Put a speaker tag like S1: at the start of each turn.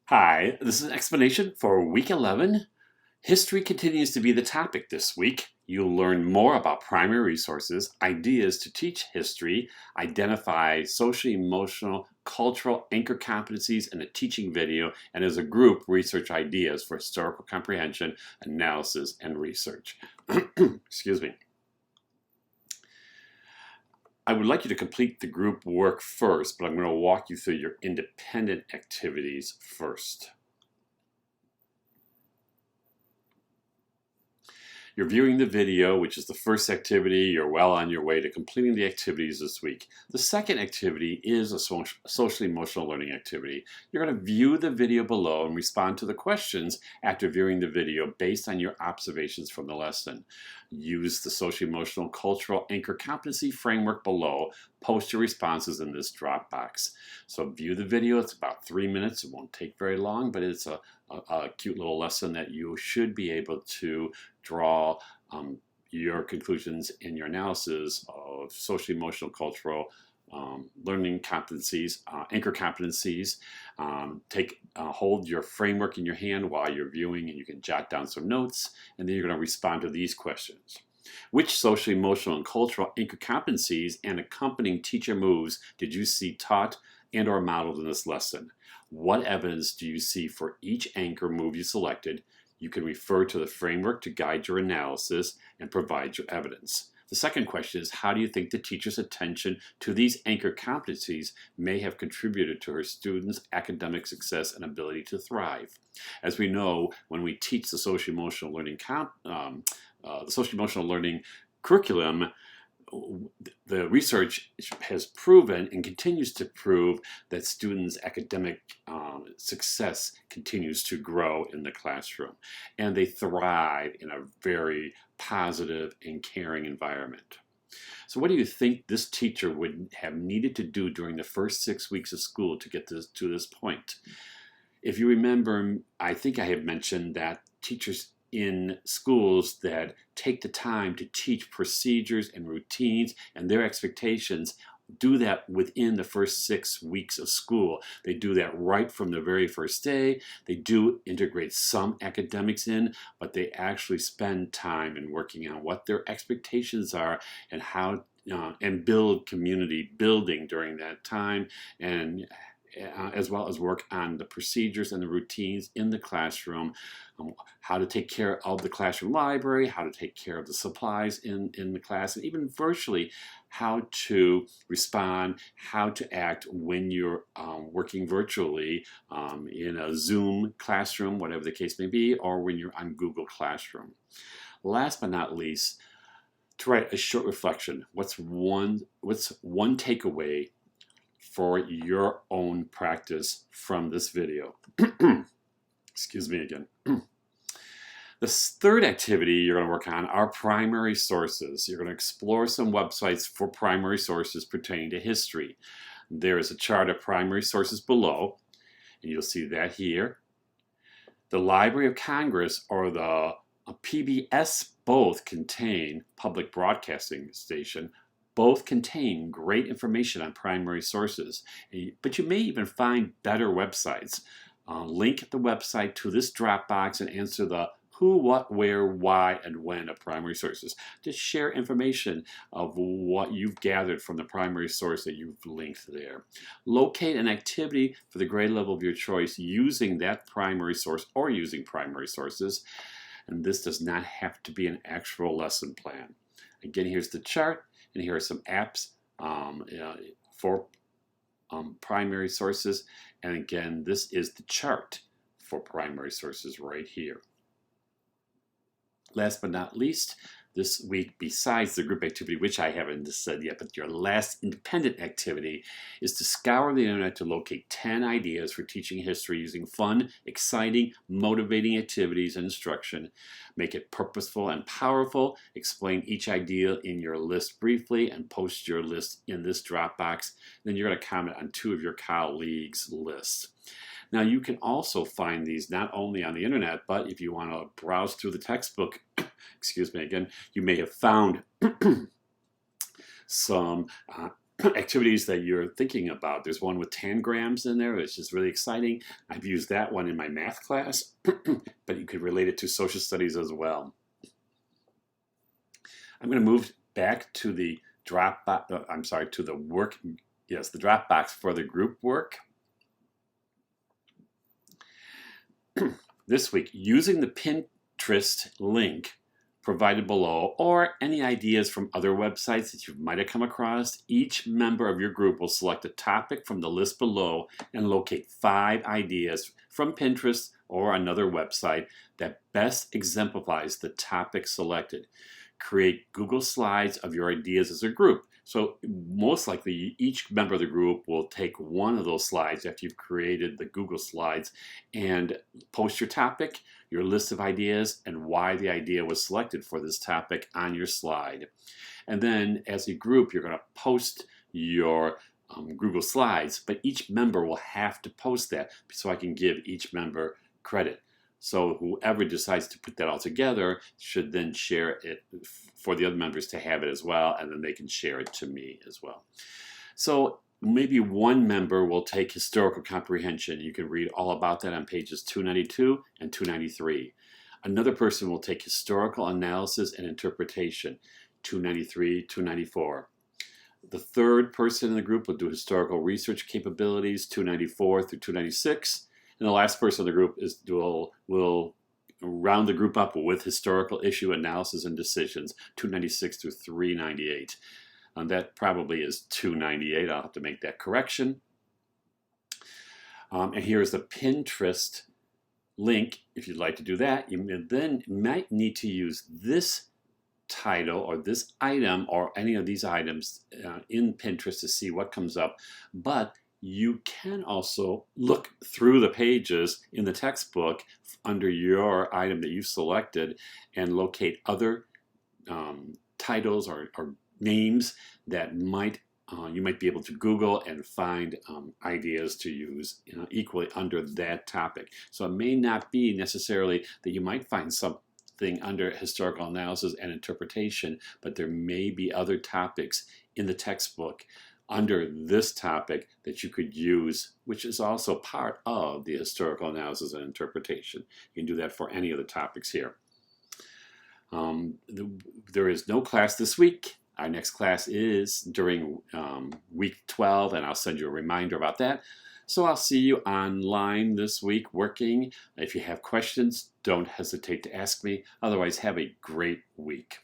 S1: Hi, this is an explanation for week 11. History continues to be the topic this week. You'll learn more about primary resources, ideas to teach history, identify social, emotional, cultural anchor competencies in a teaching video, and as a group, research ideas for historical comprehension, analysis, and research. Excuse me. I would like you to complete the group work first, but I'm going to walk you through your independent activities first. You're viewing the video, which is the first activity. You're well on your way to completing the activities this week. The second activity is a social emotional learning activity. You're going to view the video below and respond to the questions after viewing the video based on your observations from the lesson. Use the social emotional cultural anchor competency framework below. Post your responses in this drop box. So view the video. It's about 3 minutes. It won't take very long, but it's a cute little lesson that you should be able to draw your conclusions in your analysis of social, emotional, cultural learning competencies, anchor competencies. Hold your framework in your hand while you're viewing, and you can jot down some notes, and then you're going to respond to these questions. Which social, emotional, and cultural anchor competencies and accompanying teacher moves did you see taught and or modeled in this lesson? What evidence do you see for each anchor move you selected? You can refer to the framework to guide your analysis and provide your evidence. The second question is, how do you think the teacher's attention to these anchor competencies may have contributed to her students' academic success and ability to thrive? As we know, when we teach the social-emotional learning curriculum, the research has proven and continues to prove that students' academic success continues to grow in the classroom, and they thrive in a very positive and caring environment. So what do you think this teacher would have needed to do during the first 6 weeks of school to get to this point? If you remember, I think I have mentioned that teachers in schools that take the time to teach procedures and routines and their expectations do that within the first 6 weeks of school. They do that right from the very first day. They do integrate some academics in, but they actually spend time in working on what their expectations are and how and build community building during that time, and as well as work on the procedures and the routines in the classroom, how to take care of the classroom library, how to take care of the supplies in the class, and even virtually how to respond, how to act when you're working virtually in a Zoom classroom, whatever the case may be, or when you're on Google Classroom. Last but not least, to write a short reflection. What's one takeaway for your own practice from this video? Excuse me again. The third activity you're going to work on are primary sources. You're going to explore some websites for primary sources pertaining to history. There is a chart of primary sources below, and you'll see that here. The Library of Congress or the PBS both contain, Public Broadcasting Station, both contain great information on primary sources, but you may even find better websites. Link the website to this Dropbox and answer the who, what, where, why, and when of primary sources. Just share information of what you've gathered from the primary source that you've linked there. Locate an activity for the grade level of your choice using that primary source or using primary sources. And this does not have to be an actual lesson plan. Again, here's the chart, and here are some apps for primary sources. And again, this is the chart for primary sources right here. Last but not least, this week, besides the group activity, which I haven't said yet, but your last independent activity is to scour the internet to locate 10 ideas for teaching history using fun, exciting, motivating activities and instruction. Make it purposeful and powerful. Explain each idea in your list briefly and post your list in this Dropbox. Then you're going to comment on 2 of your colleagues' lists. Now, you can also find these not only on the internet, but if you want to browse through the textbook, excuse me again, you may have found some activities that you're thinking about. There's one with tangrams in there, which is really exciting. I've used that one in my math class, but you could relate it to social studies as well. I'm going to move back to the Dropbox, to the work, yes, the Dropbox for the group work. This week, using the Pinterest link provided below, or any ideas from other websites that you might have come across, each member of your group will select a topic from the list below and locate 5 ideas from Pinterest or another website that best exemplifies the topic selected. Create Google Slides of your ideas as a group. So most likely each member of the group will take one of those slides after you've created the Google Slides and post your topic, your list of ideas, and why the idea was selected for this topic on your slide. And then as a group, you're going to post your Google Slides, but each member will have to post that so I can give each member credit. So whoever decides to put that all together should then share it for the other members to have it as well, and then they can share it to me as well. So maybe one member will take historical comprehension. You can read all about that on pages 292 and 293. Another person will take historical analysis and interpretation, 293, 294. The third person in the group will do historical research capabilities, 294 through 296. And the last person in the group will round the group up with historical issue analysis and decisions, 296 through 398. That probably is 298. I'll have to make that correction. And here's the Pinterest link. If you'd like to do that, you then might need to use this title or this item or any of these items in Pinterest to see what comes up. But you can also look through the pages in the textbook under your item that you've selected and locate other titles or names that you might be able to Google and find ideas to use equally under that topic. So it may not be necessarily that you might find something under historical analysis and interpretation, but there may be other topics in the textbook under this topic that you could use, which is also part of the historical analysis and interpretation. You can do that for any of the topics here. There is no class this week. Our next class is during week 12, and I'll send you a reminder about that. So I'll see you online this week working. If you have questions, don't hesitate to ask me. Otherwise, have a great week.